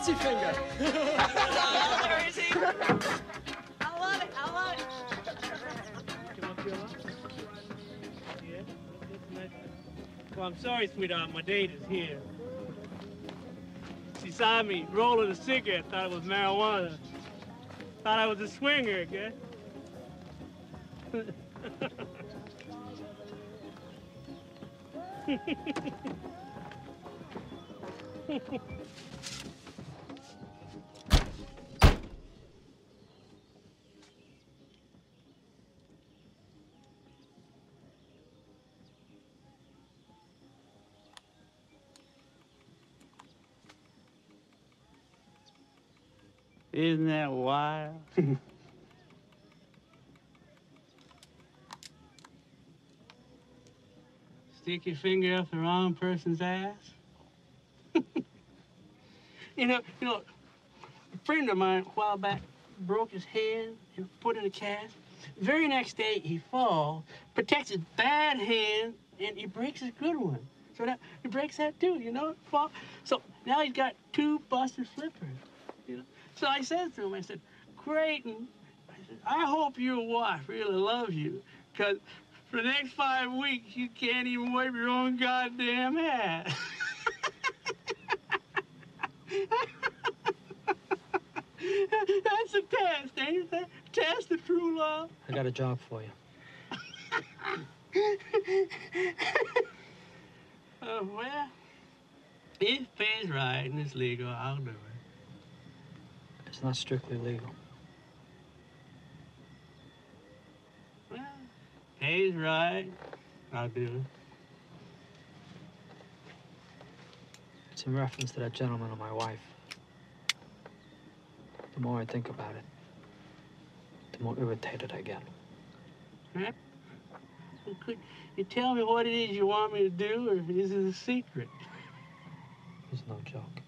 Sticky finger. Oh, there is he. I love it. I love it. Come up here, love. Yeah, that's nice. Well, I'm sorry, sweetheart. My date is here. She saw me rolling a cigarette, thought it was marijuana. Thought I was a swinger, okay? Isn't that wild? Stick your finger up the wrong person's ass? You know, a friend of mine a while back broke his hand and put in a cast. The very next day he falls, protects his bad hand, and he breaks his good one. So now he breaks that too, you know? Fall. So now he's got 2 busted flippers, you know? So I said to him, I said, Creighton, I hope your wife really loves you, because for the next 5 weeks, you can't even wipe your own goddamn ass. That's a test, ain't it? Test of true love. I got a job for you. Well, if it pays right and it's legal, I'll do it. It's not strictly legal. Well, pays right, I'll do it. It's in reference to that gentleman and my wife. The more I think about it, the more irritated I get. Huh? Well, could you tell me what it is you want me to do, or is it a secret? It's no joke.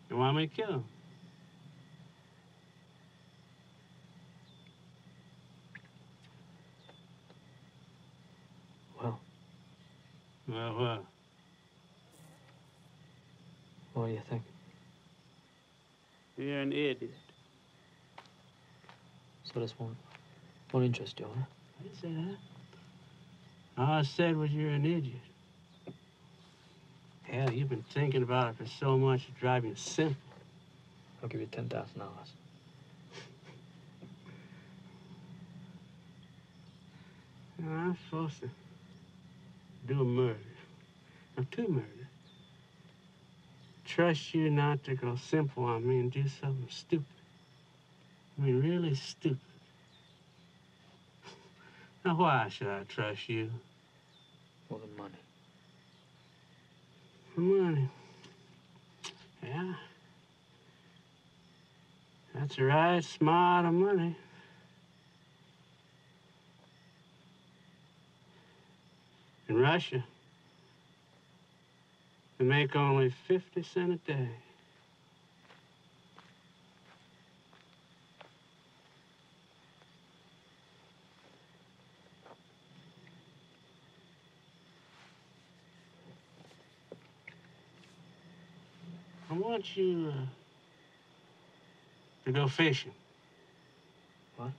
You want me to kill him? Well, Well, what? what do you think? You're an idiot. So this won't interest you, huh? I didn't say that. All I said was you're an idiot. Hell, you've been thinking about it for so much it drives you simple. I'll give you $10,000. I'm supposed to do a murder. Or 2 murders. Trust you not to go simple on me and do something stupid. I mean, really stupid. Now, why should I trust you? Well, the money. The money. Yeah. That's the right smart of money. In Russia, they make only 50 cents a day. I want you to go fishing. What?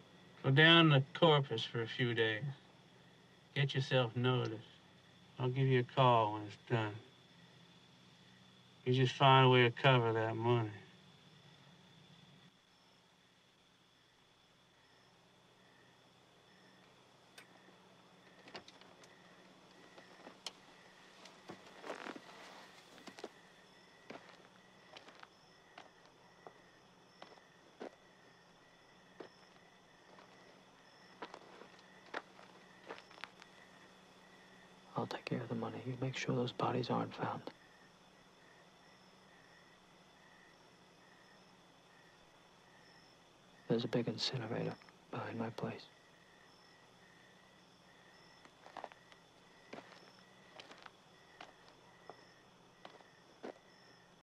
Go down to Corpus for a few days. Get yourself noticed. I'll give you a call when it's done. You just find a way to cover that money. I'll take care of the money. You make sure those bodies aren't found. There's a big incinerator behind my place.